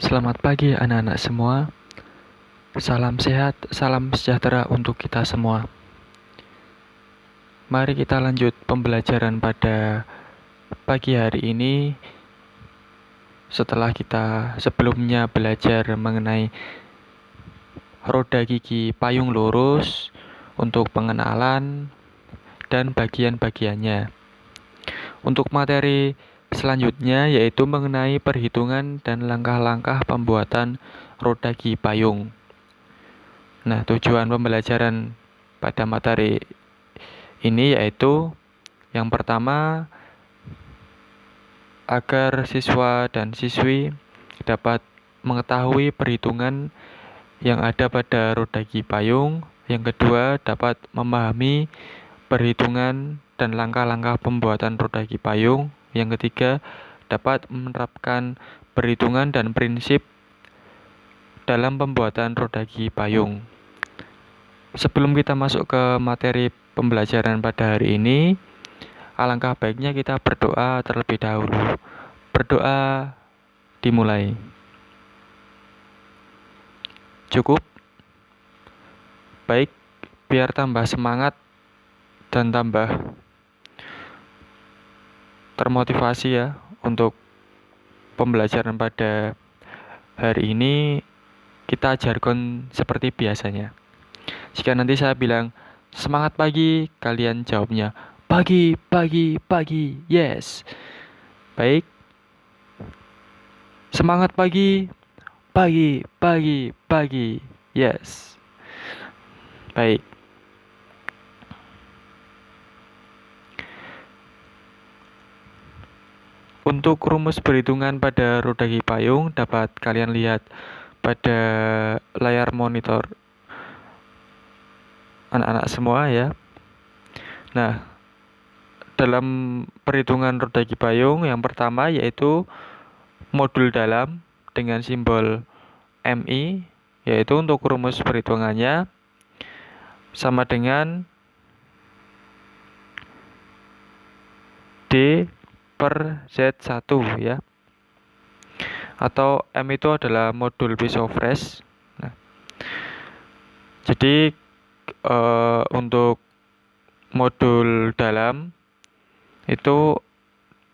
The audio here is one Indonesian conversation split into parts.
Selamat pagi anak-anak semua. Salam sehat, salam sejahtera untuk kita semua. Mari kita lanjut pembelajaran pada pagi hari ini. Setelah kita sebelumnya belajar mengenai roda gigi payung lurus untuk pengenalan dan bagian-bagiannya. Untuk materi selanjutnya yaitu mengenai perhitungan dan langkah-langkah pembuatan roda gigi payung. Nah, tujuan pembelajaran pada materi ini yaitu yang pertama, agar siswa dan siswi dapat mengetahui perhitungan yang ada pada roda gigi payung. Yang kedua, dapat memahami perhitungan dan langkah-langkah pembuatan roda gigi payung. Yang ketiga, dapat menerapkan perhitungan dan prinsip dalam pembuatan roda gigi payung. Sebelum kita masuk ke materi pembelajaran pada hari ini, alangkah baiknya kita berdoa terlebih dahulu. Berdoa dimulai. Cukup? Baik, biar tambah semangat dan tambah termotivasi ya untuk pembelajaran pada hari ini, kita jargon seperti biasanya. Jika nanti saya bilang semangat pagi, kalian jawabnya pagi, pagi, pagi, yes. Baik. Semangat pagi, pagi, pagi, pagi, yes. Baik. Untuk rumus perhitungan pada roda gigi payung dapat kalian lihat pada layar monitor anak-anak semua ya. Nah, dalam perhitungan roda gigi payung yang pertama yaitu modul dalam dengan simbol MI, yaitu untuk rumus perhitungannya sama dengan D per Z1 ya. Atau M itu adalah modul piece of fresh. Nah, jadi untuk modul dalam itu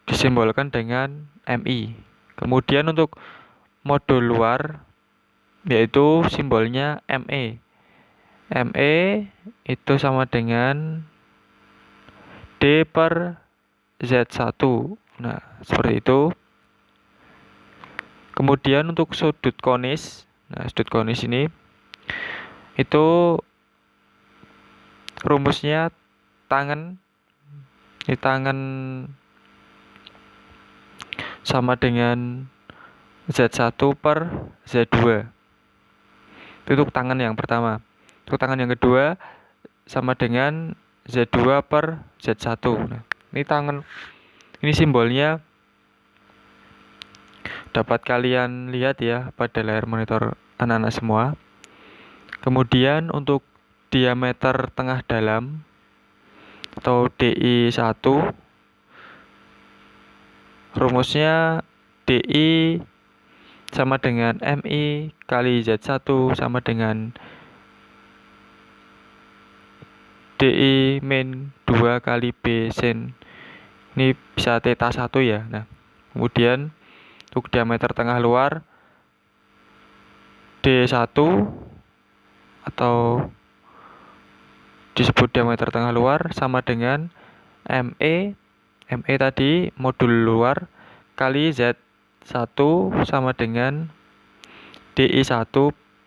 disimbolkan dengan MI. Kemudian untuk modul luar yaitu simbolnya ME. ME itu sama dengan D per Z1. Nah, seperti itu. Kemudian untuk sudut konis, nah sudut konis ini itu rumusnya tangan. Ini tangan sama dengan Z1 per Z2. Itu untuk tangan yang pertama. Untuk tangan yang kedua sama dengan Z2 per Z1. Nah, ini tangan, ini simbolnya dapat kalian lihat ya pada layar monitor anak-anak semua. Kemudian untuk diameter tengah dalam atau DI1, rumusnya DI sama dengan MI kali Z1 sama dengan DI min 2 kali B sin. Ini bisa theta 1 ya. Nah, kemudian untuk diameter tengah luar D1 atau disebut diameter tengah luar sama dengan ME. ME tadi modul luar kali Z1 sama dengan DI1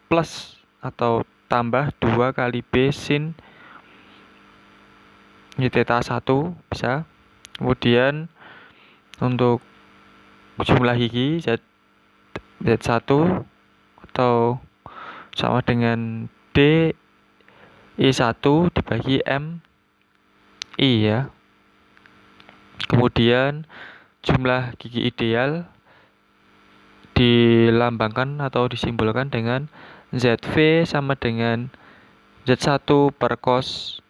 plus atau tambah 2 kali B sin ini theta 1 bisa. Kemudian untuk jumlah gigi Z1 atau sama dengan DI1 dibagi MI ya. Kemudian jumlah gigi ideal dilambangkan atau disimbolkan dengan ZV sama dengan Z1 per cos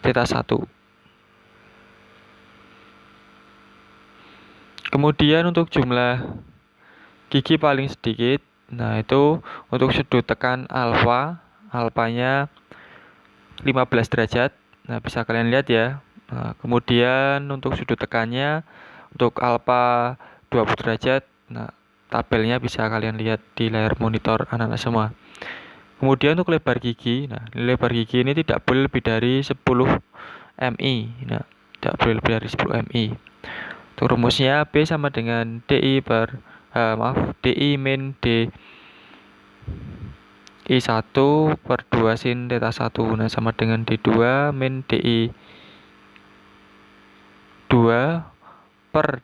theta 1. Kemudian untuk jumlah gigi paling sedikit. Nah, itu untuk sudut tekan alfa, alfanya 15 derajat. Nah, bisa kalian lihat ya. Nah, kemudian untuk sudut tekannya untuk alfa 20 derajat. Nah, tabelnya bisa kalian lihat di layar monitor anak-anak semua. Kemudian untuk lebar gigi, nah lebar gigi ini tidak boleh lebih dari 10 mI. Nah, tidak boleh lebih dari 10 mI. Untuk rumusnya B sama dengan DI min D I1 per 2 sin theta 1. Nah, sama dengan D2 min DI 2 per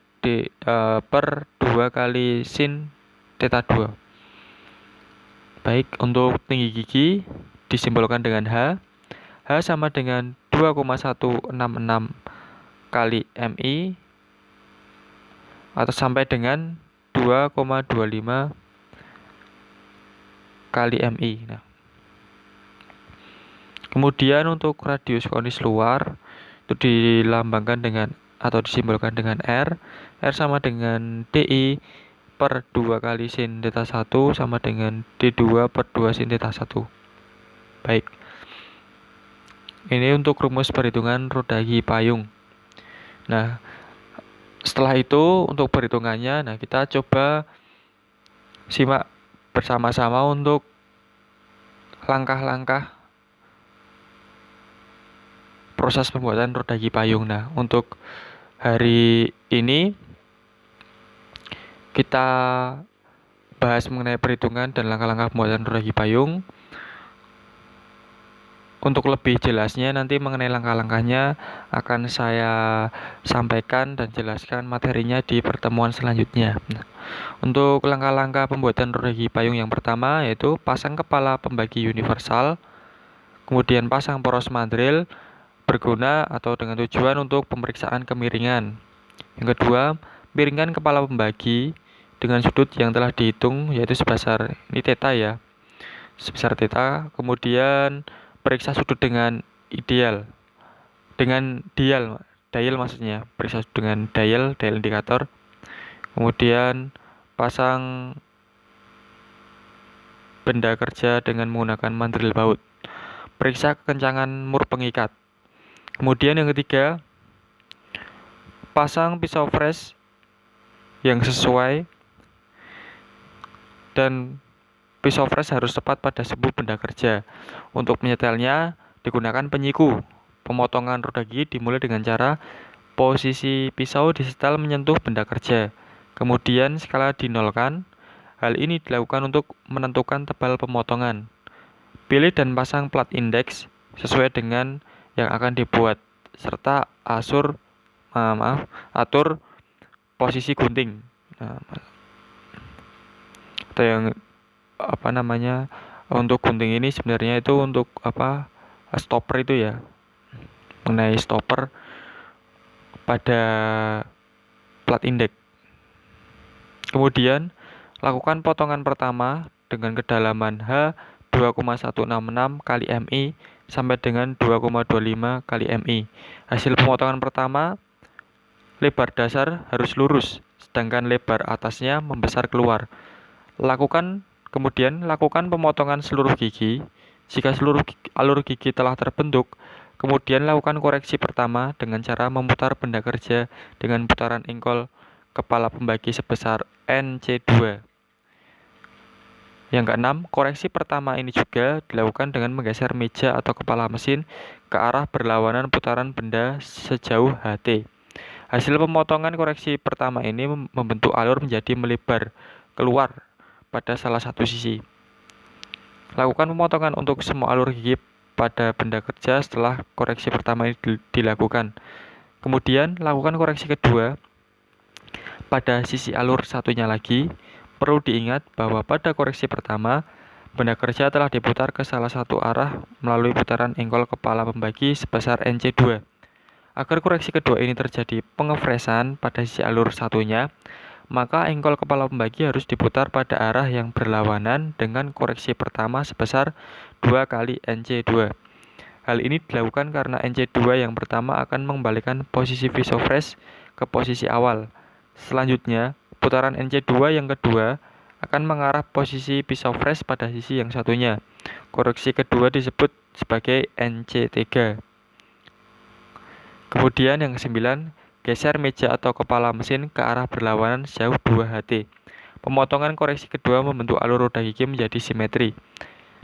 2 kali sin theta 2. Baik, untuk tinggi gigi disimbolkan dengan H. H sama dengan 2,166 kali MI atau sampai dengan 2,25 kali MI. Nah, kemudian untuk radius konis luar itu dilambangkan dengan atau disimbolkan dengan R. R sama dengan DI per 2 kali sin theta 1 sama dengan D2 per 2 sin theta 1. Baik. Ini untuk rumus perhitungan roda gigi payung. Nah, setelah itu untuk perhitungannya, nah kita coba simak bersama-sama untuk langkah-langkah proses pembuatan roda gigi payung. Nah, untuk hari ini kita bahas mengenai perhitungan dan langkah-langkah pembuatan roda gigi payung. Untuk lebih jelasnya nanti mengenai langkah-langkahnya akan saya sampaikan dan jelaskan materinya di pertemuan selanjutnya. Nah, untuk langkah-langkah pembuatan roda gigi payung yang pertama yaitu pasang kepala pembagi universal, kemudian pasang poros mandril berguna atau dengan tujuan untuk pemeriksaan kemiringan. Yang kedua, miringkan kepala pembagi dengan sudut yang telah dihitung yaitu sebesar ini theta ya. Sebesar theta, kemudian periksa sudut dengan dial maksudnya, periksa sudut dengan dial indikator. Kemudian pasang benda kerja dengan menggunakan mandril baut. Periksa kekencangan mur pengikat. Kemudian yang ketiga, pasang pisau fresh yang sesuai dan pisau fresh harus tepat pada sebuah benda kerja. Untuk menyetelnya digunakan penyiku. Pemotongan roda gigi dimulai dengan cara posisi pisau disetel menyentuh benda kerja. Kemudian skala dinolkan. Hal ini dilakukan untuk menentukan tebal pemotongan. Pilih dan pasang plat indeks sesuai dengan yang akan dibuat, serta atur posisi gunting. Nah, atau yang untuk gunting ini sebenarnya itu untuk stopper itu ya, mengenai stopper pada plat indeks. Kemudian lakukan potongan pertama dengan kedalaman H 2,166 kali MI sampai dengan 2,25 kali MI. Hasil pemotongan pertama, lebar dasar harus lurus, sedangkan lebar atasnya membesar keluar. Kemudian lakukan pemotongan seluruh gigi. Jika seluruh alur gigi telah terbentuk, kemudian lakukan koreksi pertama dengan cara memutar benda kerja dengan putaran engkol kepala pembagi sebesar NC2. Yang keenam, koreksi pertama ini juga dilakukan dengan menggeser meja atau kepala mesin ke arah berlawanan putaran benda sejauh HT. Hasil pemotongan koreksi pertama ini membentuk alur menjadi melebar keluar pada salah satu sisi. Lakukan pemotongan untuk semua alur gigi pada benda kerja setelah koreksi pertama ini dilakukan. Kemudian lakukan koreksi kedua pada sisi alur satunya lagi. Perlu diingat bahwa pada koreksi pertama, benda kerja telah diputar ke salah satu arah melalui putaran engkol kepala pembagi sebesar NC2. Agar koreksi kedua ini terjadi pengefresan pada sisi alur satunya, maka engkol kepala pembagi harus diputar pada arah yang berlawanan dengan koreksi pertama sebesar 2 kali NC2. Hal ini dilakukan karena NC2 yang pertama akan mengembalikan posisi pisau fresh ke posisi awal. Selanjutnya, putaran NC2 yang kedua akan mengarah posisi pisau fresh pada sisi yang satunya. Koreksi kedua disebut sebagai NC3. Kemudian yang ke-9, geser meja atau kepala mesin ke arah berlawanan sejauh 2 HT. Pemotongan koreksi kedua membentuk alur roda gigi menjadi simetri.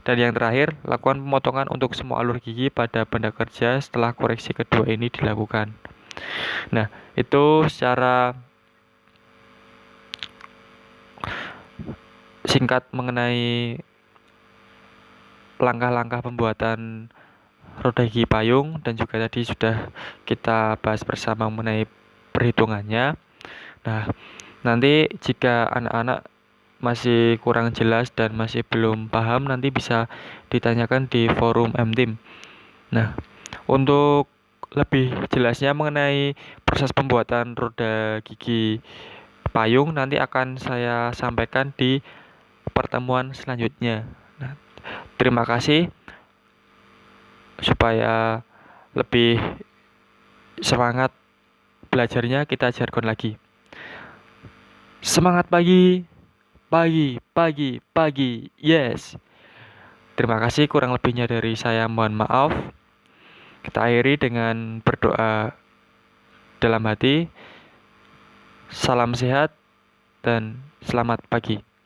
Dan yang terakhir, lakukan pemotongan untuk semua alur gigi pada benda kerja setelah koreksi kedua ini dilakukan. Nah, itu secara singkat mengenai langkah-langkah pembuatan roda gigi payung, dan juga tadi sudah kita bahas bersama mengenai perhitungannya. Nah, nanti jika anak-anak masih kurang jelas dan masih belum paham, nanti bisa ditanyakan di forum MTeam. Nah, untuk lebih jelasnya mengenai proses pembuatan roda gigi payung nanti akan saya sampaikan di pertemuan selanjutnya. Nah, terima kasih. Supaya lebih semangat belajarnya, kita jargon lagi. Semangat pagi, pagi, pagi, pagi, yes. Terima kasih, kurang lebihnya dari saya mohon maaf. Kita akhiri dengan berdoa dalam hati. Salam sehat dan selamat pagi.